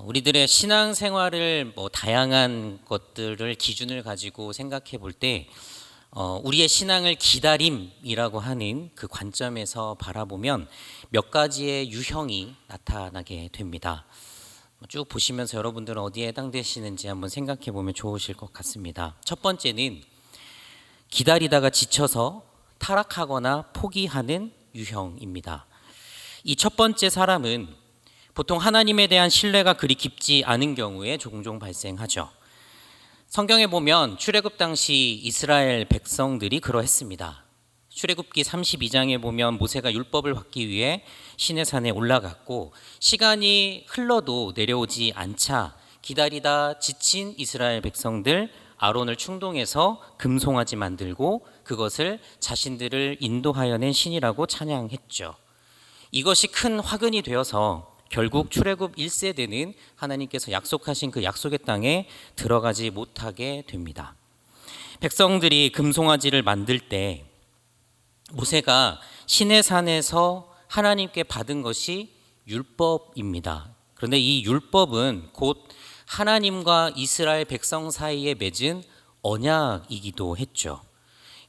우리들의 신앙생활을 다양한 것들을 기준을 가지고 생각해 볼 때 우리의 신앙을 기다림이라고 하는 그 관점에서 바라보면 몇 가지의 유형이 나타나게 됩니다. 쭉 보시면서 여러분들은 어디에 해당되시는지 한번 생각해 보면 좋으실 것 같습니다. 첫 번째는 기다리다가 지쳐서 타락하거나 포기하는 유형입니다. 이 첫 번째 사람은 보통 하나님에 대한 신뢰가 그리 깊지 않은 경우에 종종 발생하죠. 성경에 보면 출애굽 당시 이스라엘 백성들이 그러했습니다. 출애굽기 32장에 보면 모세가 율법을 받기 위해 시내산에 올라갔고 시간이 흘러도 내려오지 않자 기다리다 지친 이스라엘 백성들 아론을 충동해서 금송아지 만들고 그것을 자신들을 인도하여 낸 신이라고 찬양했죠. 이것이 큰 화근이 되어서 결국 출애굽 1세대는 하나님께서 약속하신 그 약속의 땅에 들어가지 못하게 됩니다. 백성들이 금송아지를 만들 때 모세가 시내산에서 하나님께 받은 것이 율법입니다. 그런데 이 율법은 곧 하나님과 이스라엘 백성 사이에 맺은 언약이기도 했죠.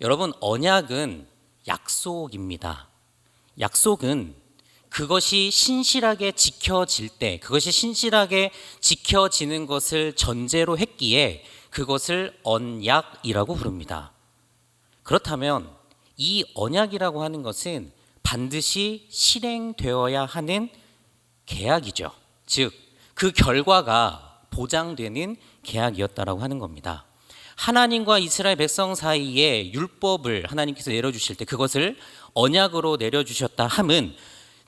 여러분, 언약은 약속입니다. 약속은 그것이 신실하게 지켜질 때, 그것이 신실하게 지켜지는 것을 전제로 했기에 그것을 언약이라고 부릅니다. 그렇다면 이 언약이라고 하는 것은 반드시 실행되어야 하는 계약이죠. 즉, 그 결과가 보장되는 계약이었다라고 하는 겁니다. 하나님과 이스라엘 백성 사이에 율법을 하나님께서 내려주실 때 그것을 언약으로 내려주셨다 함은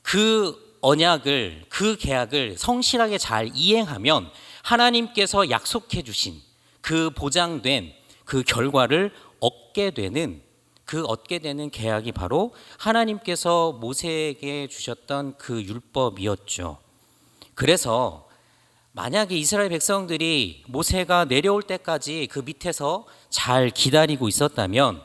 그 언약을, 그 계약을 성실하게 잘 이행하면 하나님께서 약속해 주신 그 보장된 그 결과를 얻게 되는 계약이 바로 하나님께서 모세에게 주셨던 그 율법이었죠. 그래서 만약에 이스라엘 백성들이 모세가 내려올 때까지 그 밑에서 잘 기다리고 있었다면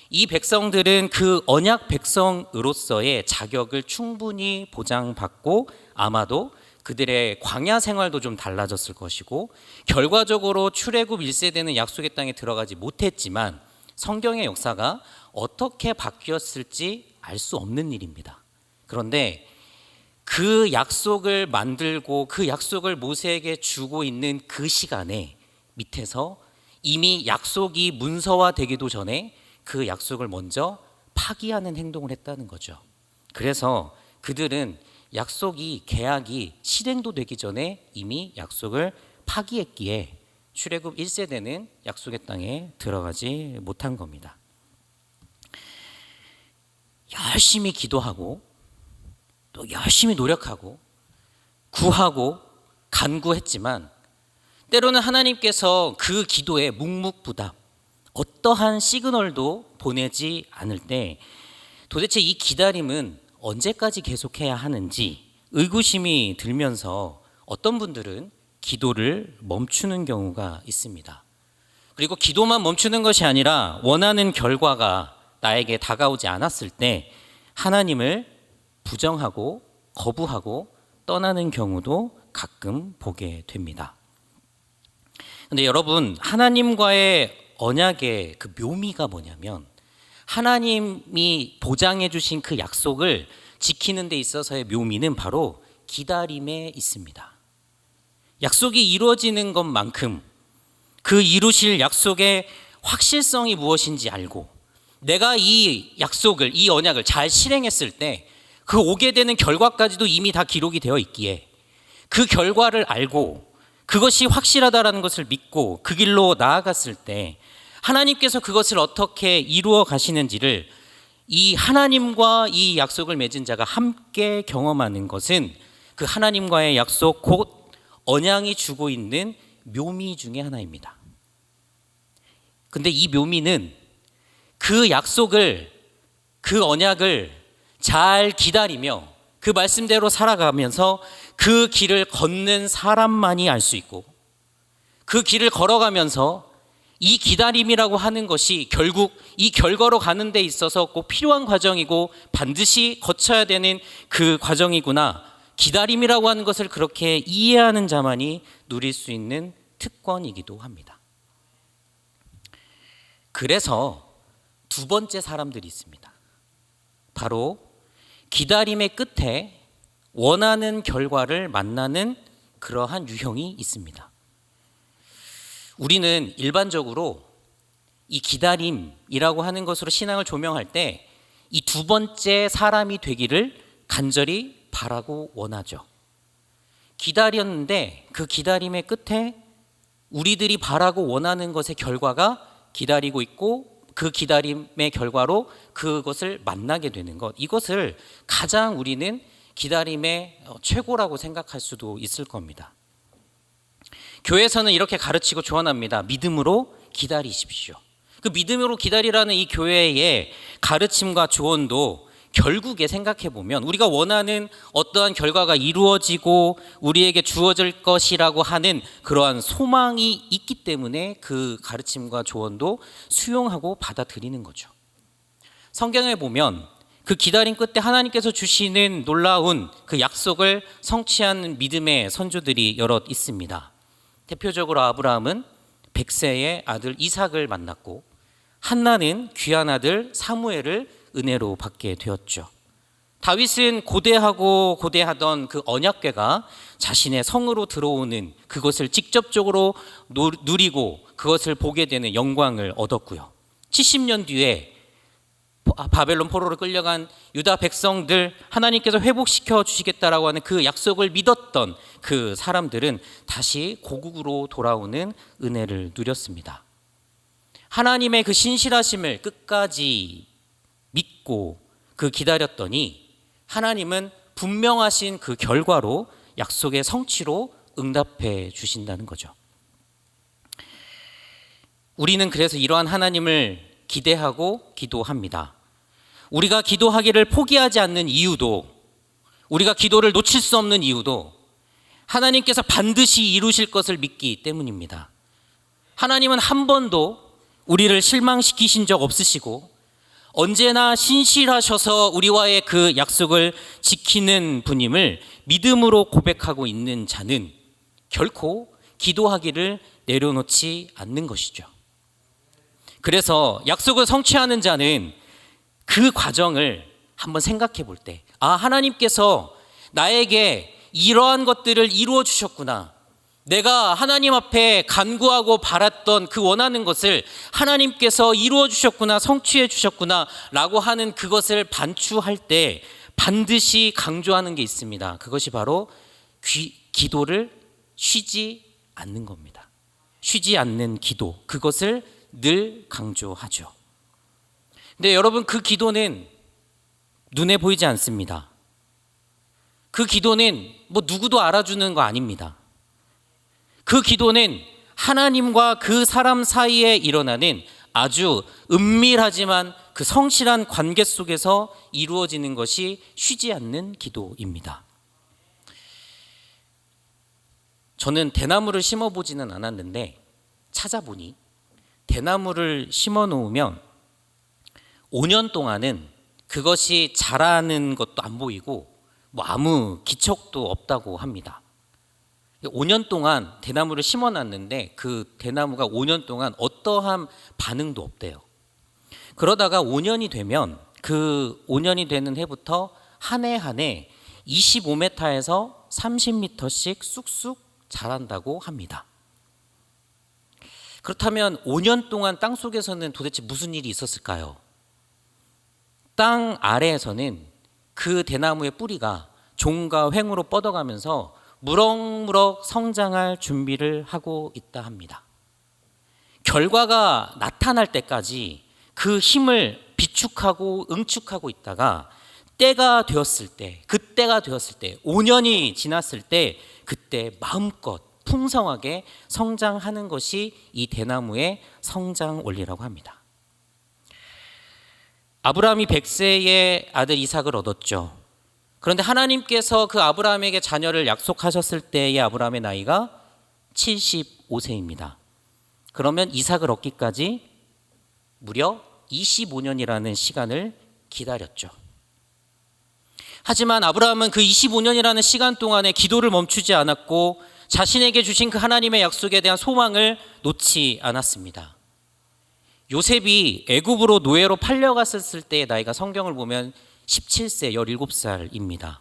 이 백성들은 그 언약 백성으로서의 자격을 충분히 보장받고 아마도 그들의 광야 생활도 좀 달라졌을 것이고 결과적으로 출애굽 1세대는 약속의 땅에 들어가지 못했지만 성경의 역사가 어떻게 바뀌었을지 알 수 없는 일입니다. 그런데 그 약속을 만들고 그 약속을 모세에게 주고 있는 그 시간에 밑에서 이미 약속이 문서화되기도 전에 그 약속을 먼저 파기하는 행동을 했다는 거죠. 그래서 그들은 계약이 실행도 되기 전에 이미 약속을 파기했기에 출애굽 1세대는 약속의 땅에 들어가지 못한 겁니다. 열심히 기도하고 또 열심히 노력하고 구하고 간구했지만 때로는 하나님께서 그 기도에 묵묵부답 어떠한 시그널도 보내지 않을 때 도대체 이 기다림은 언제까지 계속해야 하는지 의구심이 들면서 어떤 분들은 기도를 멈추는 경우가 있습니다. 그리고 기도만 멈추는 것이 아니라 원하는 결과가 나에게 다가오지 않았을 때 하나님을 부정하고 거부하고 떠나는 경우도 가끔 보게 됩니다. 그런데 여러분, 하나님과의 언약의 그 묘미가 뭐냐면 하나님이 보장해 주신 그 약속을 지키는 데 있어서의 묘미는 바로 기다림에 있습니다. 약속이 이루어지는 것만큼 그 이루실 약속의 확실성이 무엇인지 알고 내가 이 약속을, 이 언약을 잘 실행했을 때 그 오게 되는 결과까지도 이미 다 기록이 되어 있기에 그 결과를 알고 그것이 확실하다라는 것을 믿고 그 길로 나아갔을 때 하나님께서 그것을 어떻게 이루어 가시는지를 이 하나님과 이 약속을 맺은 자가 함께 경험하는 것은 그 하나님과의 약속 곧 언약이 주고 있는 묘미 중에 하나입니다. 근데 이 묘미는 그 약속을, 그 언약을 잘 기다리며 그 말씀대로 살아가면서 그 길을 걷는 사람만이 알 수 있고 그 길을 걸어가면서 이 기다림이라고 하는 것이 결국 이 결과로 가는 데 있어서 꼭 필요한 과정이고 반드시 거쳐야 되는 그 과정이구나, 기다림이라고 하는 것을 그렇게 이해하는 자만이 누릴 수 있는 특권이기도 합니다. 그래서 두 번째 사람들이 있습니다. 바로 기다림의 끝에 원하는 결과를 만나는 그러한 유형이 있습니다. 우리는 일반적으로 이 기다림이라고 하는 것으로 신앙을 조명할 때 이 두 번째 사람이 되기를 간절히 바라고 원하죠. 기다렸는데 그 기다림의 끝에 우리들이 바라고 원하는 것의 결과가 기다리고 있고 그 기다림의 결과로 그것을 만나게 되는 것, 이것을 가장 우리는 기다림의 최고라고 생각할 수도 있을 겁니다. 교회에서는 이렇게 가르치고 조언합니다. 믿음으로 기다리십시오. 그 믿음으로 기다리라는 이 교회의 가르침과 조언도 결국에 생각해 보면 우리가 원하는 어떠한 결과가 이루어지고 우리에게 주어질 것이라고 하는 그러한 소망이 있기 때문에 그 가르침과 조언도 수용하고 받아들이는 거죠. 성경에 보면 그 기다림 끝에 하나님께서 주시는 놀라운 그 약속을 성취한 믿음의 선조들이 여럿 있습니다. 대표적으로 아브라함은 100세의 아들 이삭을 만났고 한나는 귀한 아들 사무엘을 은혜로 받게 되었죠. 다윗은 고대하고 고대하던 그 언약궤가 자신의 성으로 들어오는 그것을 직접적으로 누리고 그것을 보게 되는 영광을 얻었고요. 70년 뒤에 바벨론 포로로 끌려간 유다 백성들 하나님께서 회복시켜 주시겠다라고 하는 그 약속을 믿었던 그 사람들은 다시 고국으로 돌아오는 은혜를 누렸습니다. 하나님의 그 신실하심을 끝까지 믿고 그 기다렸더니 하나님은 분명하신 그 결과로 약속의 성취로 응답해 주신다는 거죠. 우리는 그래서 이러한 하나님을 기대하고 기도합니다. 우리가 기도하기를 포기하지 않는 이유도, 우리가 기도를 놓칠 수 없는 이유도 하나님께서 반드시 이루실 것을 믿기 때문입니다. 하나님은 한 번도 우리를 실망시키신 적 없으시고 언제나 신실하셔서 우리와의 그 약속을 지키는 분임을 믿음으로 고백하고 있는 자는 결코 기도하기를 내려놓지 않는 것이죠. 그래서 약속을 성취하는 자는 그 과정을 한번 생각해 볼 때, 하나님께서 나에게 이러한 것들을 이루어 주셨구나. 내가 하나님 앞에 간구하고 바랐던 그 원하는 것을 하나님께서 이루어 주셨구나, 성취해 주셨구나 라고 하는 그것을 반추할 때 반드시 강조하는 게 있습니다. 그것이 바로 기도를 쉬지 않는 겁니다. 쉬지 않는 기도, 그것을 늘 강조하죠. 근데 여러분, 그 기도는 눈에 보이지 않습니다. 그 기도는 누구도 알아주는 거 아닙니다. 그 기도는 하나님과 그 사람 사이에 일어나는 아주 은밀하지만 그 성실한 관계 속에서 이루어지는 것이 쉬지 않는 기도입니다. 저는 대나무를 심어보지는 않았는데 찾아보니 대나무를 심어 놓으면 5년 동안은 그것이 자라는 것도 안 보이고 아무 기척도 없다고 합니다. 5년 동안 대나무를 심어놨는데 그 대나무가 5년 동안 어떠한 반응도 없대요. 그러다가 5년이 되면 그 5년이 되는 해부터 한 해 한 해 25m에서 30m씩 쑥쑥 자란다고 합니다. 그렇다면 5년 동안 땅 속에서는 도대체 무슨 일이 있었을까요? 땅 아래에서는 그 대나무의 뿌리가 종과 횡으로 뻗어가면서 무럭무럭 성장할 준비를 하고 있다 합니다. 결과가 나타날 때까지 그 힘을 비축하고 응축하고 있다가 때가 되었을 때, 그때가 되었을 때, 5년이 지났을 때 그때 마음껏 풍성하게 성장하는 것이 이 대나무의 성장 원리라고 합니다. 아브라함이 100세의 아들 이삭을 얻었죠. 그런데 하나님께서 그 아브라함에게 자녀를 약속하셨을 때의 아브라함의 나이가 75세입니다. 그러면 이삭을 얻기까지 무려 25년이라는 시간을 기다렸죠. 하지만 아브라함은 그 25년이라는 시간 동안에 기도를 멈추지 않았고 자신에게 주신 그 하나님의 약속에 대한 소망을 놓지 않았습니다. 요셉이 애굽으로 노예로 팔려갔을 때의 나이가 성경을 보면 17세, 17살입니다.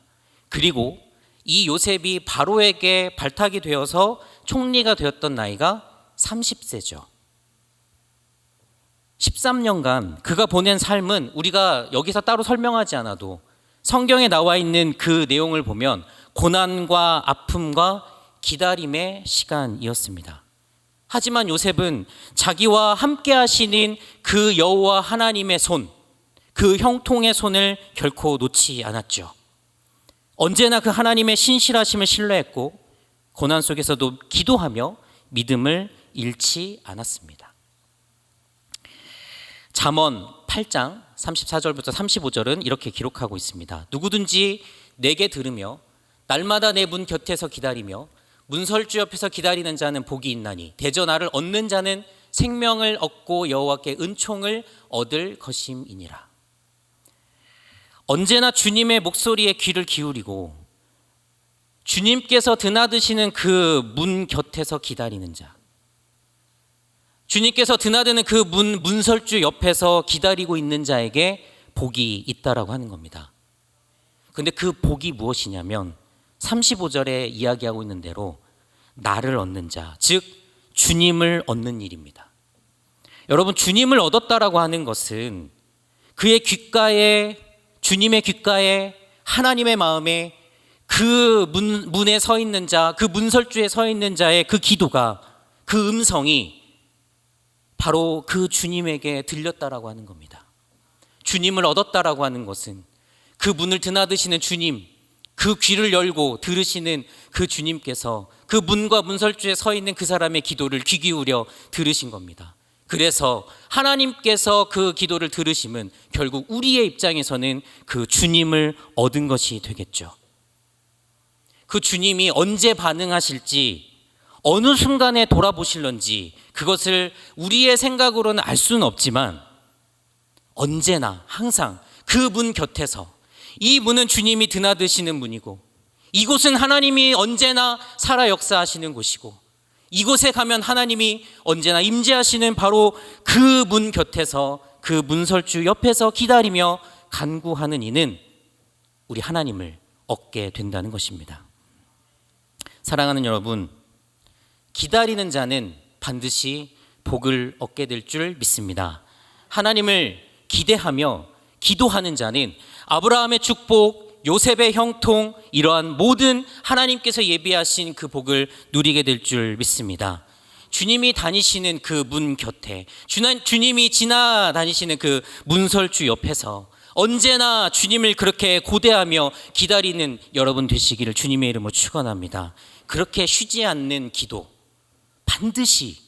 그리고 이 요셉이 바로에게 발탁이 되어서 총리가 되었던 나이가 30세죠. 13년간 그가 보낸 삶은 우리가 여기서 따로 설명하지 않아도 성경에 나와 있는 그 내용을 보면 고난과 아픔과 기다림의 시간이었습니다. 하지만 요셉은 자기와 함께 하시는 그 여호와 하나님의 손, 그 형통의 손을 결코 놓지 않았죠. 언제나 그 하나님의 신실하심을 신뢰했고 고난 속에서도 기도하며 믿음을 잃지 않았습니다. 잠언 8장 34절부터 35절은 이렇게 기록하고 있습니다. 누구든지 내게 들으며 날마다 내 문 곁에서 기다리며 문설주 옆에서 기다리는 자는 복이 있나니 대저 나를 얻는 자는 생명을 얻고 여호와께 은총을 얻을 것임이니라. 언제나 주님의 목소리에 귀를 기울이고 주님께서 드나드시는 그 문 곁에서 기다리는 자, 주님께서 드나드는 그 문설주 옆에서 기다리고 있는 자에게 복이 있다라고 하는 겁니다. 근데 그 복이 무엇이냐면 35절에 이야기하고 있는 대로 나를 얻는 자, 즉 주님을 얻는 일입니다. 여러분, 주님을 얻었다라고 하는 것은 그의 귓가에, 주님의 귓가에, 하나님의 마음에 그 문에 서 있는 자, 그 문설주에 서 있는 자의 그 기도가, 그 음성이 바로 그 주님에게 들렸다라고 하는 겁니다. 주님을 얻었다라고 하는 것은 그 문을 드나드시는 주님, 그 귀를 열고 들으시는 그 주님께서 그 문과 문설주에 서 있는 그 사람의 기도를 귀 기울여 들으신 겁니다. 그래서 하나님께서 그 기도를 들으시면 결국 우리의 입장에서는 그 주님을 얻은 것이 되겠죠. 그 주님이 언제 반응하실지, 어느 순간에 돌아보실런지 그것을 우리의 생각으로는 알 수는 없지만 언제나 항상 그 문 곁에서, 이 문은 주님이 드나드시는 문이고 이곳은 하나님이 언제나 살아 역사하시는 곳이고 이곳에 가면 하나님이 언제나 임재하시는 바로 그 문 곁에서, 그 문설주 옆에서 기다리며 간구하는 이는 우리 하나님을 얻게 된다는 것입니다. 사랑하는 여러분, 기다리는 자는 반드시 복을 얻게 될 줄 믿습니다. 하나님을 기대하며 기도하는 자는 아브라함의 축복, 요셉의 형통, 이러한 모든 하나님께서 예비하신 그 복을 누리게 될 줄 믿습니다. 주님이 다니시는 그 문 곁에, 주님이 지나다니시는 그 문설주 옆에서 언제나 주님을 그렇게 고대하며 기다리는 여러분 되시기를 주님의 이름으로 축원합니다. 그렇게 쉬지 않는 기도, 반드시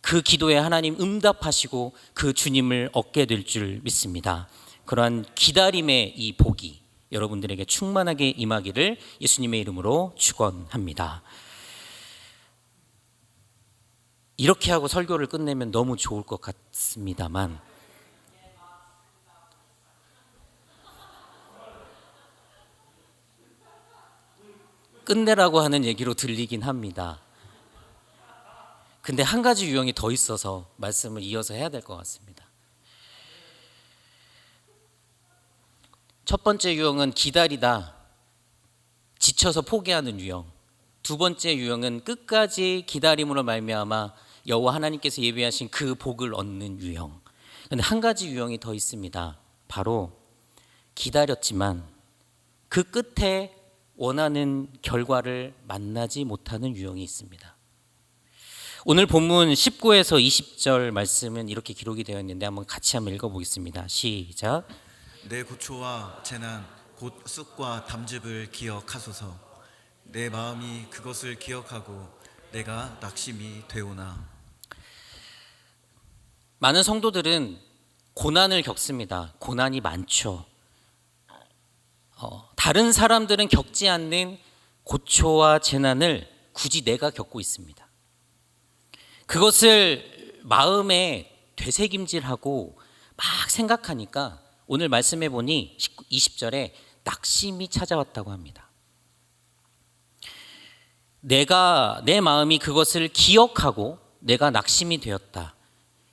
그 기도에 하나님 응답하시고 그 주님을 얻게 될 줄 믿습니다. 그러한 기다림의 이 복이 여러분들에게 충만하게 임하기를 예수님의 이름으로 축원합니다. 이렇게 하고 설교를 끝내면 너무 좋을 것 같습니다만 끝내라고 하는 얘기로 들리긴 합니다. 근데 한 가지 유형이 더 있어서 말씀을 이어서 해야 될 것 같습니다. 첫 번째 유형은 기다리다 지쳐서 포기하는 유형. 두 번째 유형은 끝까지 기다림으로 말미암아 여호와 하나님께서 예비하신 그 복을 얻는 유형. 근데 한 가지 유형이 더 있습니다. 바로 기다렸지만 그 끝에 원하는 결과를 만나지 못하는 유형이 있습니다. 오늘 본문 19에서 20절 말씀은 이렇게 기록이 되어 있는데 한번 같이 한번 읽어보겠습니다. 시작. 내 고초와 재난 곧 쑥과 담즙을 기억하소서. 내 마음이 그것을 기억하고 내가 낙심이 되오나. 많은 성도들은 고난을 겪습니다. 고난이 많죠. 다른 사람들은 겪지 않는 고초와 재난을 굳이 내가 겪고 있습니다. 그것을 마음에 되새김질하고 막 생각하니까 오늘 말씀해 보니 20절에 낙심이 찾아왔다고 합니다. 내 마음이 그것을 기억하고 내가 낙심이 되었다.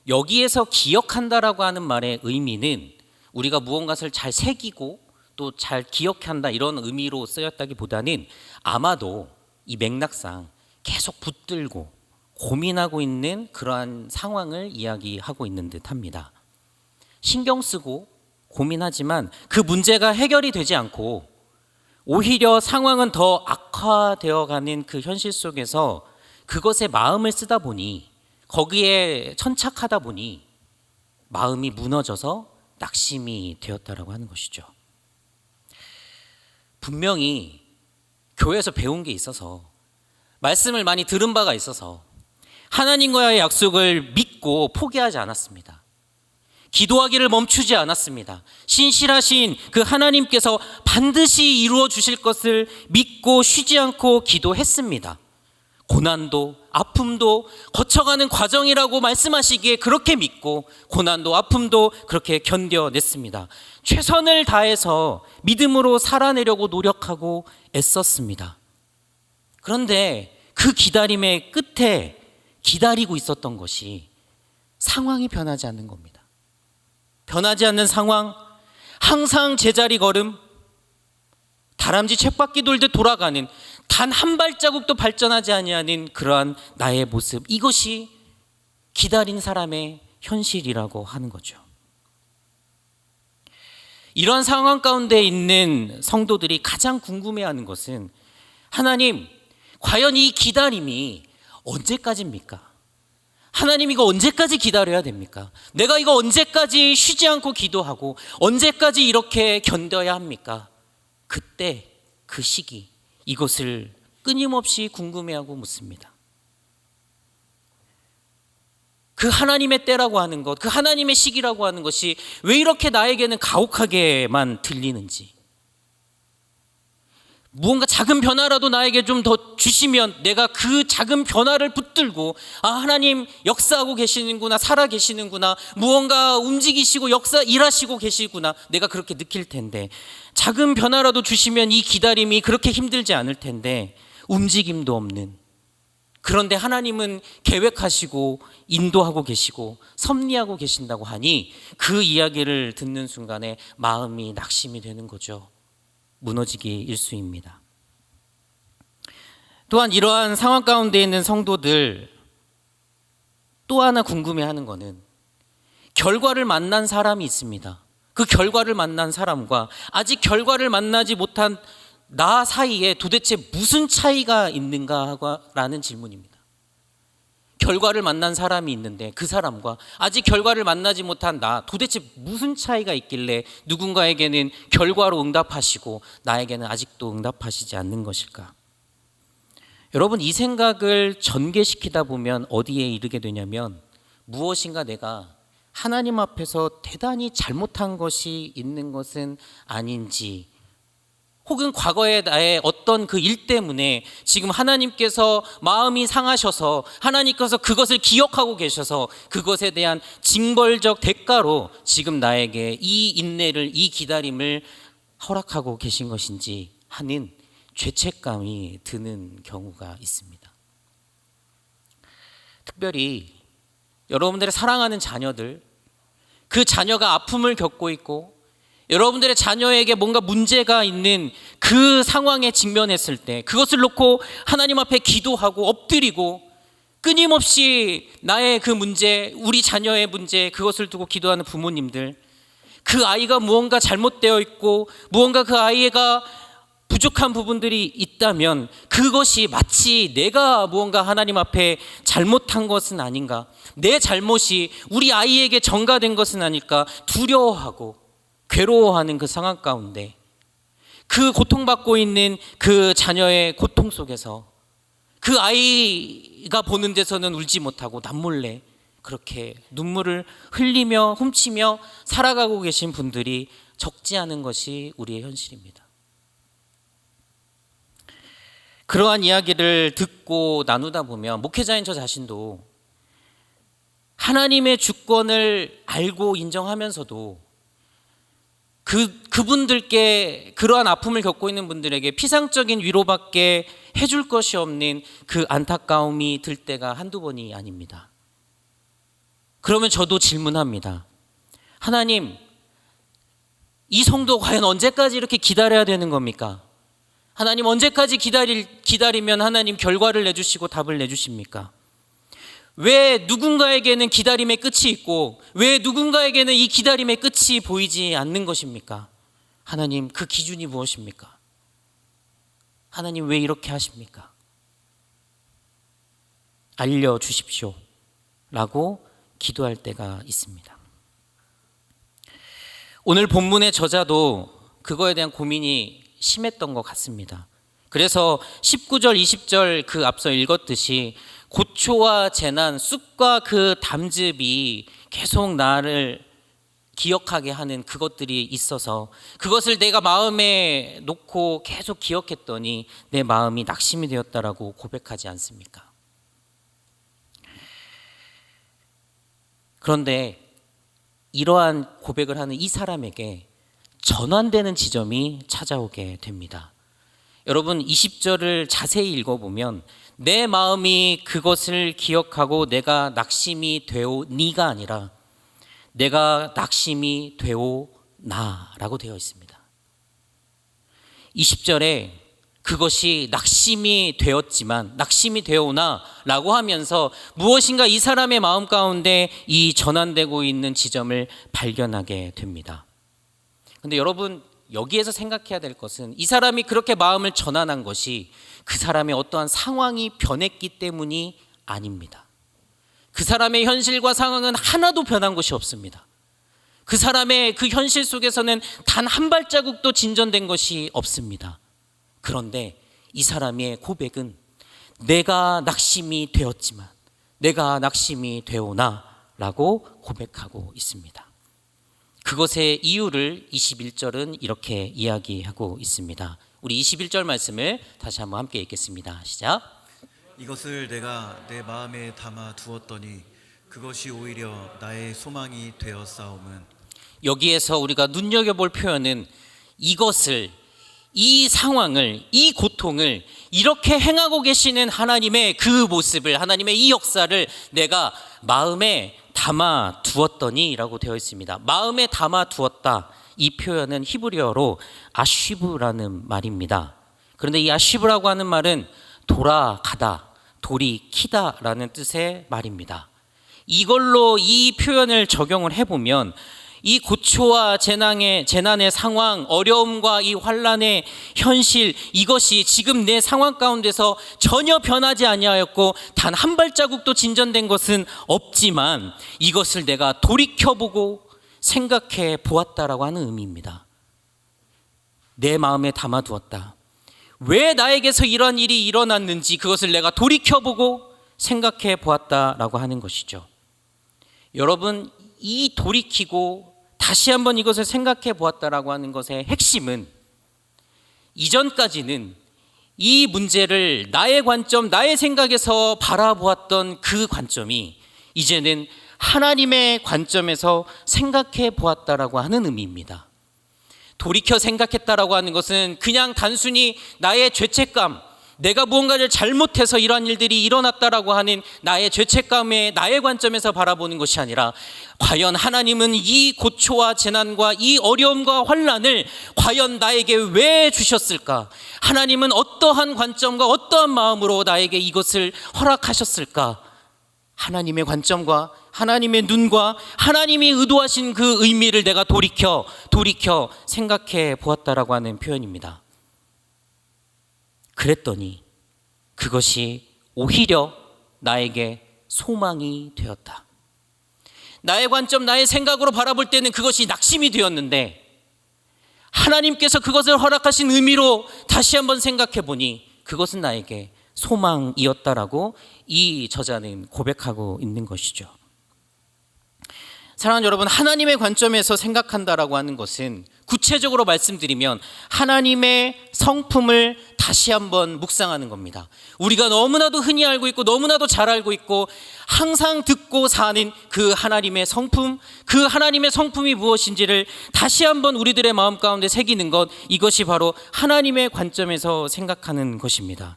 여기에서 기억한다라고 하는 말의 의미는 우리가 무언가를 잘 새기고 또 잘 기억한다 이런 의미로 쓰였다기보다는 아마도 이 맥락상 계속 붙들고 고민하고 있는 그러한 상황을 이야기하고 있는 듯합니다. 신경 쓰고 고민하지만 그 문제가 해결이 되지 않고 오히려 상황은 더 악화되어가는 그 현실 속에서 그것에 마음을 쓰다 보니 거기에 천착하다 보니 마음이 무너져서 낙심이 되었다라고 하는 것이죠. 분명히 교회에서 배운 게 있어서 말씀을 많이 들은 바가 있어서 하나님과의 약속을 믿고 포기하지 않았습니다. 기도하기를 멈추지 않았습니다. 신실하신 그 하나님께서 반드시 이루어 주실 것을 믿고 쉬지 않고 기도했습니다. 고난도 아픔도 거쳐가는 과정이라고 말씀하시기에 그렇게 믿고 고난도 아픔도 그렇게 견뎌냈습니다. 최선을 다해서 믿음으로 살아내려고 노력하고 애썼습니다. 그런데 그 기다림의 끝에 기다리고 있었던 것이 상황이 변하지 않는 겁니다. 변하지 않는 상황, 항상 제자리 걸음, 다람쥐 쳇바퀴 돌듯 돌아가는 단 한 발자국도 발전하지 아니하는 그러한 나의 모습, 이것이 기다린 사람의 현실이라고 하는 거죠. 이러한 상황 가운데 있는 성도들이 가장 궁금해하는 것은 하나님, 과연 이 기다림이 언제까지입니까? 하나님, 이거 언제까지 기다려야 됩니까? 내가 이거 언제까지 쉬지 않고 기도하고 언제까지 이렇게 견뎌야 합니까? 그때 그 시기, 이것을 끊임없이 궁금해하고 묻습니다. 그 하나님의 때라고 하는 것, 그 하나님의 시기라고 하는 것이 왜 이렇게 나에게는 가혹하게만 들리는지, 무언가 작은 변화라도 나에게 좀 더 주시면 내가 그 작은 변화를 붙들고 하나님 역사하고 계시는구나, 살아 계시는구나, 무언가 움직이시고 일하시고 계시구나, 내가 그렇게 느낄 텐데, 작은 변화라도 주시면 이 기다림이 그렇게 힘들지 않을 텐데 움직임도 없는, 그런데 하나님은 계획하시고 인도하고 계시고 섭리하고 계신다고 하니 그 이야기를 듣는 순간에 마음이 낙심이 되는 거죠. 무너지기 일쑤입니다. 또한 이러한 상황 가운데 있는 성도들 또 하나 궁금해하는 것은 결과를 만난 사람이 있습니다. 그 결과를 만난 사람과 아직 결과를 만나지 못한 나 사이에 도대체 무슨 차이가 있는가라는 질문입니다. 결과를 만난 사람이 있는데 그 사람과 아직 결과를 만나지 못한 나, 도대체 무슨 차이가 있길래 누군가에게는 결과로 응답하시고 나에게는 아직도 응답하시지 않는 것일까? 여러분, 이 생각을 전개시키다 보면 어디에 이르게 되냐면, 무엇인가 내가 하나님 앞에서 대단히 잘못한 것이 있는 것은 아닌지, 혹은 과거의 나의 어떤 그 일 때문에 지금 하나님께서 마음이 상하셔서 하나님께서 그것을 기억하고 계셔서 그것에 대한 징벌적 대가로 지금 나에게 이 인내를, 이 기다림을 허락하고 계신 것인지 하는 죄책감이 드는 경우가 있습니다. 특별히 여러분들의 사랑하는 자녀들, 그 자녀가 아픔을 겪고 있고 여러분들의 자녀에게 뭔가 문제가 있는 그 상황에 직면했을 때 그것을 놓고 하나님 앞에 기도하고 엎드리고 끊임없이 나의 그 문제, 우리 자녀의 문제, 그것을 두고 기도하는 부모님들, 그 아이가 무언가 잘못되어 있고 무언가 그 아이가 부족한 부분들이 있다면 그것이 마치 내가 무언가 하나님 앞에 잘못한 것은 아닌가, 내 잘못이 우리 아이에게 전가된 것은 아닐까 두려워하고 괴로워하는 그 상황 가운데, 그 고통받고 있는 그 자녀의 고통 속에서 그 아이가 보는 데서는 울지 못하고 남몰래 그렇게 눈물을 흘리며 훔치며 살아가고 계신 분들이 적지 않은 것이 우리의 현실입니다. 그러한 이야기를 듣고 나누다 보면 목회자인 저 자신도 하나님의 주권을 알고 인정하면서도 그분들께, 그러한 아픔을 겪고 있는 분들에게 피상적인 위로밖에 해줄 것이 없는 그 안타까움이 들 때가 한두 번이 아닙니다. 그러면 저도 질문합니다. 하나님, 이 성도 과연 언제까지 이렇게 기다려야 되는 겁니까? 하나님, 언제까지 기다리면 하나님 결과를 내주시고 답을 내주십니까? 왜 누군가에게는 기다림의 끝이 있고 왜 누군가에게는 이 기다림의 끝이 보이지 않는 것입니까? 하나님, 그 기준이 무엇입니까? 하나님, 왜 이렇게 하십니까? 알려주십시오 라고 기도할 때가 있습니다. 오늘 본문의 저자도 그거에 대한 고민이 심했던 것 같습니다. 그래서 19절, 20절 그 앞서 읽었듯이 고초와 재난, 쑥과 그 담즙이 계속 나를 기억하게 하는 그것들이 있어서 그것을 내가 마음에 놓고 계속 기억했더니 내 마음이 낙심이 되었다라고 고백하지 않습니까? 그런데 이러한 고백을 하는 이 사람에게 전환되는 지점이 찾아오게 됩니다. 여러분, 20절을 자세히 읽어보면 내 마음이 그것을 기억하고 내가 낙심이 되오니가 아니라 내가 낙심이 되오나라고 되어 있습니다. 20절에 그것이 낙심이 되었지만 낙심이 되오나라고 하면서 무엇인가 이 사람의 마음 가운데 이 전환되고 있는 지점을 발견하게 됩니다. 근데 여러분, 여기에서 생각해야 될 것은 이 사람이 그렇게 마음을 전환한 것이 그 사람의 어떠한 상황이 변했기 때문이 아닙니다. 그 사람의 현실과 상황은 하나도 변한 것이 없습니다. 그 사람의 그 현실 속에서는 단 한 발자국도 진전된 것이 없습니다. 그런데 이 사람의 고백은 내가 낙심이 되었지만 내가 낙심이 되오나라고 고백하고 있습니다. 그것의 이유를 21절은 이렇게 이야기하고 있습니다. 우리 21절 말씀을 다시 한번 함께 읽겠습니다. 시작. 이것을 내가 내 마음에 담아 두었더니 그것이 오히려 나의 소망이 되었사옴은. 여기에서 우리가 눈여겨볼 표현은 이것을, 이 상황을, 이 고통을 이렇게 행하고 계시는 하나님의 그 모습을, 하나님의 이 역사를 내가 마음에 담아 두었더니 라고 되어 있습니다. 마음에 담아 두었다, 이 표현은 히브리어로 아쉬브라는 말입니다. 그런데 이 아쉬브라고 하는 말은 돌아가다, 돌이키다 라는 뜻의 말입니다. 이걸로 이 표현을 적용을 해보면 이 고초와 재난의 상황, 어려움과 이 환난의 현실, 이것이 지금 내 상황 가운데서 전혀 변하지 아니하였고 단 한 발자국도 진전된 것은 없지만 이것을 내가 돌이켜보고 생각해 보았다라고 하는 의미입니다. 내 마음에 담아두었다. 왜 나에게서 이런 일이 일어났는지 그것을 내가 돌이켜보고 생각해 보았다라고 하는 것이죠. 여러분, 이 돌이키고 다시 한번 이것을 생각해 보았다라고 하는 것의 핵심은 이전까지는 이 문제를 나의 관점, 나의 생각에서 바라보았던 그 관점이 이제는 하나님의 관점에서 생각해 보았다라고 하는 의미입니다. 돌이켜 생각했다라고 하는 것은 그냥 단순히 나의 죄책감, 내가 무언가를 잘못해서 이러한 일들이 일어났다라고 하는 나의 죄책감에 나의 관점에서 바라보는 것이 아니라 과연 하나님은 이 고초와 재난과 이 어려움과 환난을 과연 나에게 왜 주셨을까? 하나님은 어떠한 관점과 어떠한 마음으로 나에게 이것을 허락하셨을까? 하나님의 관점과 하나님의 눈과 하나님이 의도하신 그 의미를 내가 돌이켜 생각해 보았다라고 하는 표현입니다. 그랬더니 그것이 오히려 나에게 소망이 되었다. 나의 관점, 나의 생각으로 바라볼 때는 그것이 낙심이 되었는데 하나님께서 그것을 허락하신 의미로 다시 한번 생각해 보니 그것은 나에게 소망이었다라고 이 저자는 고백하고 있는 것이죠. 사랑하는 여러분, 하나님의 관점에서 생각한다라고 하는 것은 구체적으로 말씀드리면 하나님의 성품을 다시 한번 묵상하는 겁니다. 우리가 너무나도 흔히 알고 있고 너무나도 잘 알고 있고 항상 듣고 사는 그 하나님의 성품, 그 하나님의 성품이 무엇인지를 다시 한번 우리들의 마음 가운데 새기는 것, 이것이 바로 하나님의 관점에서 생각하는 것입니다.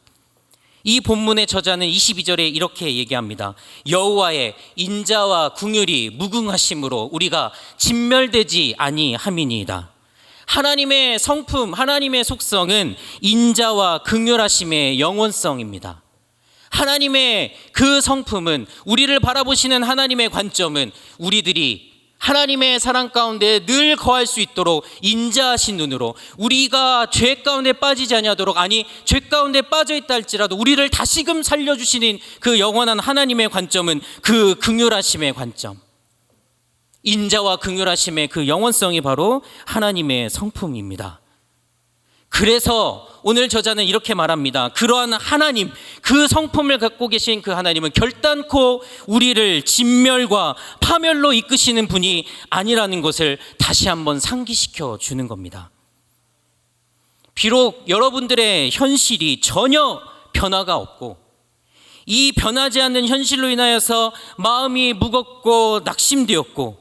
이 본문의 저자는 22절에 이렇게 얘기합니다. 여호와의 인자와 긍휼이 무궁하심으로 우리가 진멸되지 아니함이니이다. 하나님의 성품, 하나님의 속성은 인자와 긍휼하심의 영원성입니다. 하나님의 그 성품은, 우리를 바라보시는 하나님의 관점은 우리들이 하나님의 사랑 가운데 늘 거할 수 있도록 인자하신 눈으로, 우리가 죄 가운데 빠지지 아니하도록, 아니 죄 가운데 빠져 있다 할지라도 우리를 다시금 살려주시는 그 영원한 하나님의 관점은 그 긍휼하심의 관점, 인자와 긍휼하심의 그 영원성이 바로 하나님의 성품입니다. 그래서 오늘 저자는 이렇게 말합니다. 그러한 하나님, 그 성품을 갖고 계신 그 하나님은 결단코 우리를 진멸과 파멸로 이끄시는 분이 아니라는 것을 다시 한번 상기시켜 주는 겁니다. 비록 여러분들의 현실이 전혀 변화가 없고 이 변하지 않는 현실로 인하여서 마음이 무겁고 낙심되었고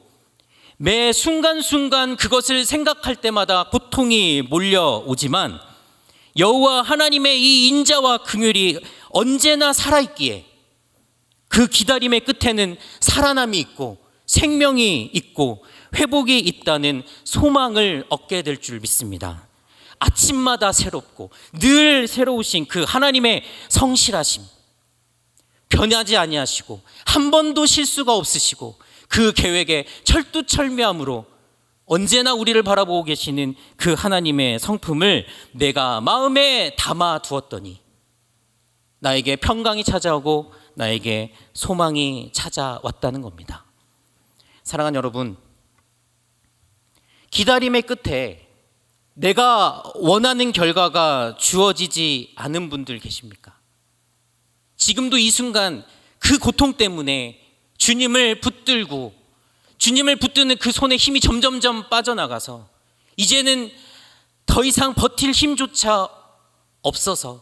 매 순간순간 그것을 생각할 때마다 고통이 몰려오지만 여호와 하나님의 이 인자와 긍휼이 언제나 살아있기에 그 기다림의 끝에는 살아남이 있고 생명이 있고 회복이 있다는 소망을 얻게 될 줄 믿습니다. 아침마다 새롭고 늘 새로우신 그 하나님의 성실하심, 변하지 아니하시고 한 번도 실수가 없으시고 그 계획에 철두철미함으로 언제나 우리를 바라보고 계시는 그 하나님의 성품을 내가 마음에 담아 두었더니 나에게 평강이 찾아오고 나에게 소망이 찾아왔다는 겁니다. 사랑하는 여러분, 기다림의 끝에 내가 원하는 결과가 주어지지 않은 분들 계십니까? 지금도 이 순간 그 고통 때문에 주님을 붙들고 주님을 붙드는 그 손에 힘이 점점점 빠져나가서 이제는 더 이상 버틸 힘조차 없어서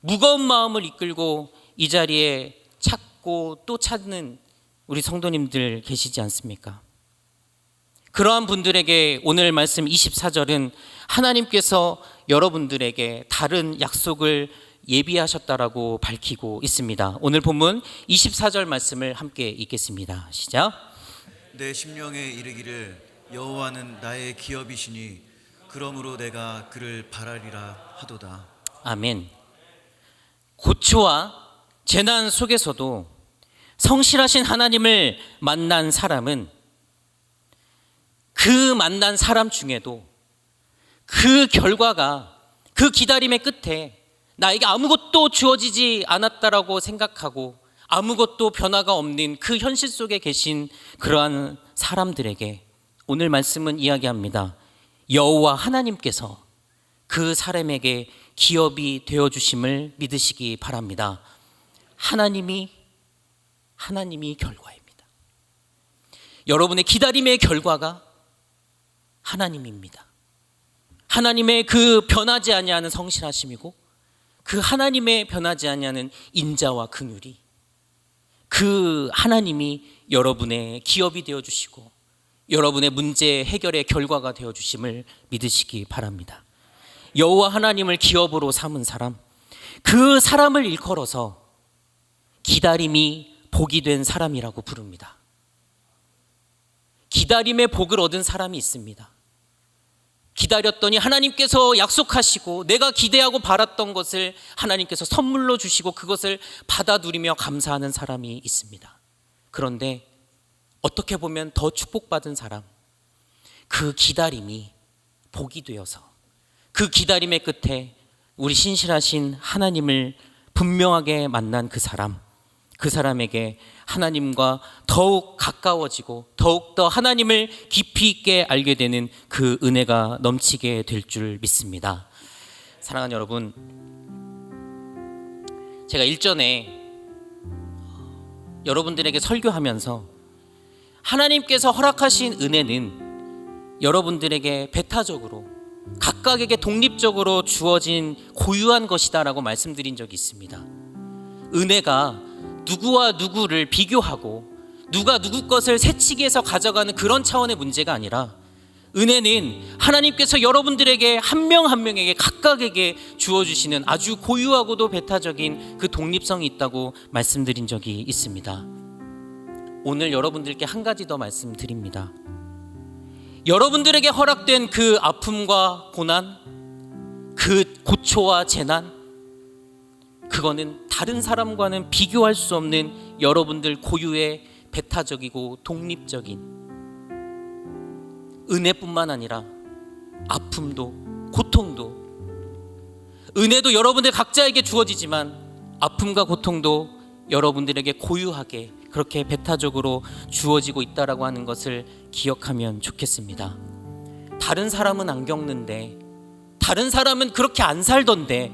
무거운 마음을 이끌고 이 자리에 찾고 또 찾는 우리 성도님들 계시지 않습니까? 그러한 분들에게 오늘 말씀 24절은 하나님께서 여러분들에게 다른 약속을 예비하셨다라고 밝히고 있습니다. 오늘 본문 24절 말씀을 함께 읽겠습니다. 시작. 내 심령에 이르기를 여호와는 나의 기업이시니 그러므로 내가 그를 바라리라 하도다. 아멘. 고초와 재난 속에서도 성실하신 하나님을 만난 사람은 그 만난 사람 중에도 그 결과가 그 기다림의 끝에 나에게 아무것도 주어지지 않았다라고 생각하고 아무것도 변화가 없는 그 현실 속에 계신 그러한 사람들에게 오늘 말씀은 이야기합니다. 여호와 하나님께서 그 사람에게 기업이 되어주심을 믿으시기 바랍니다. 하나님이 결과입니다. 여러분의 기다림의 결과가 하나님입니다. 하나님의 그 변하지 아니하는 성실하심이고 그 하나님의 변하지 아니하는 인자와 긍휼이 그 하나님이 여러분의 기업이 되어주시고 여러분의 문제 해결의 결과가 되어주심을 믿으시기 바랍니다. 여호와 하나님을 기업으로 삼은 사람, 그 사람을 일컬어서 기다림이 복이 된 사람이라고 부릅니다. 기다림의 복을 얻은 사람이 있습니다. 기다렸더니 하나님께서 약속하시고 내가 기대하고 바랐던 것을 하나님께서 선물로 주시고 그것을 받아 누리며 감사하는 사람이 있습니다. 그런데 어떻게 보면 더 축복받은 사람, 그 기다림이 복이 되어서 그 기다림의 끝에 우리 신실하신 하나님을 분명하게 만난 그 사람, 그 사람에게 하나님과 더욱 가까워지고 더욱더 하나님을 깊이 있게 알게 되는 그 은혜가 넘치게 될 줄 믿습니다. 사랑하는 여러분, 제가 일전에 여러분들에게 설교하면서 하나님께서 허락하신 은혜는 여러분들에게 배타적으로 각각에게 독립적으로 주어진 고유한 것이다라고 말씀드린 적이 있습니다. 은혜가 누구와 누구를 비교하고 누가 누구 것을 새치기해서 가져가는 그런 차원의 문제가 아니라, 은혜는 하나님께서 여러분들에게 한 명 한 명에게 각각에게 주어주시는 아주 고유하고도 배타적인 그 독립성이 있다고 말씀드린 적이 있습니다. 오늘 여러분들께 한 가지 더 말씀드립니다. 여러분들에게 허락된 그 아픔과 고난, 그 고초와 재난, 그거는 다른 사람과는 비교할 수 없는 여러분들 고유의 배타적이고 독립적인 은혜뿐만 아니라 아픔도 고통도, 은혜도 여러분들 각자에게 주어지지만 아픔과 고통도 여러분들에게 고유하게 그렇게 배타적으로 주어지고 있다라고 하는 것을 기억하면 좋겠습니다. 다른 사람은 안 겪는데, 다른 사람은 그렇게 안 살던데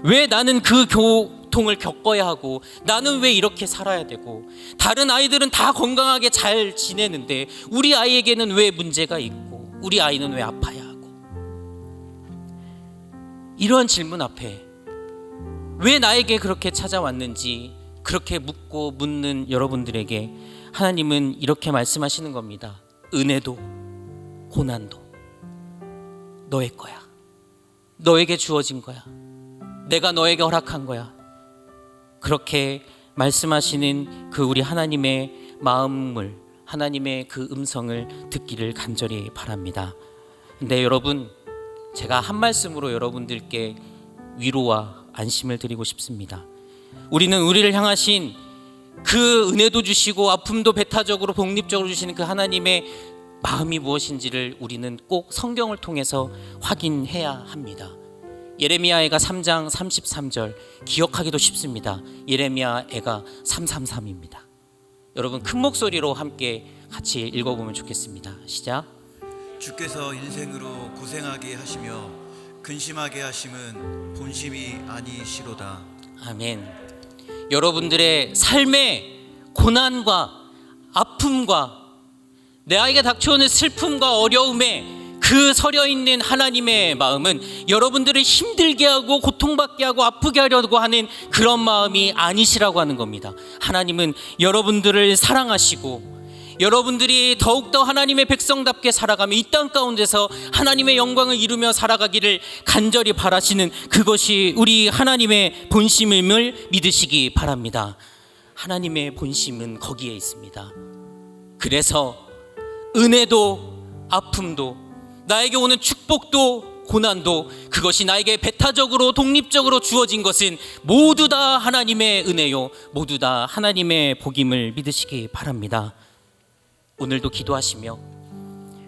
왜 나는 그 고통을 겪어야 하고, 나는 왜 이렇게 살아야 되고, 다른 아이들은 다 건강하게 잘 지내는데 우리 아이에게는 왜 문제가 있고, 우리 아이는 왜 아파야 하고. 이러한 질문 앞에 왜 나에게 그렇게 찾아왔는지 그렇게 묻고 묻는 여러분들에게 하나님은 이렇게 말씀하시는 겁니다. 은혜도 고난도 너의 거야. 너에게 주어진 거야. 내가 너에게 허락한 거야. 그렇게 말씀하시는 그 우리 하나님의 마음을, 하나님의 그 음성을 듣기를 간절히 바랍니다. 근데 여러분, 제가 한 말씀으로 여러분들께 위로와 안심을 드리고 싶습니다. 우리는 우리를 향하신 그 은혜도 주시고 아픔도 배타적으로 독립적으로 주시는 그 하나님의 마음이 무엇인지를 우리는 꼭 성경을 통해서 확인해야 합니다. 예레미야애가 3장 33절 기억하기도 쉽습니다. 예레미야애가 333입니다. 여러분 큰 목소리로 함께 같이 읽어보면 좋겠습니다. 시작. 주께서 인생으로 고생하게 하시며 근심하게 하심은 본심이 아니시로다. 아멘. 여러분들의 삶의 고난과 아픔과 내 아이가 닥쳐오는 슬픔과 어려움에 그 서려있는 하나님의 마음은 여러분들을 힘들게 하고 고통받게 하고 아프게 하려고 하는 그런 마음이 아니시라고 하는 겁니다. 하나님은 여러분들을 사랑하시고 여러분들이 더욱더 하나님의 백성답게 살아가며 이 땅 가운데서 하나님의 영광을 이루며 살아가기를 간절히 바라시는 그것이 우리 하나님의 본심임을 믿으시기 바랍니다. 하나님의 본심은 거기에 있습니다. 그래서 은혜도 아픔도 나에게 오는 축복도 고난도 그것이 나에게 배타적으로 독립적으로 주어진 것은 모두 다 하나님의 은혜요, 모두 다 하나님의 복임을 믿으시기 바랍니다. 오늘도 기도하시며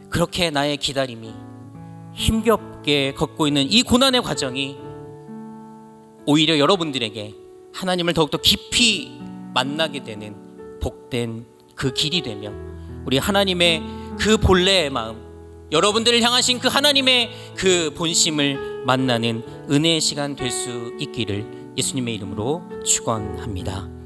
그렇게 나의 기다림이 힘겹게 걷고 있는 이 고난의 과정이 오히려 여러분들에게 하나님을 더욱더 깊이 만나게 되는 복된 그 길이 되며 우리 하나님의 그 본래의 마음, 여러분들을 향하신 그 하나님의 그 본심을 만나는 은혜의 시간 될 수 있기를 예수님의 이름으로 축원합니다.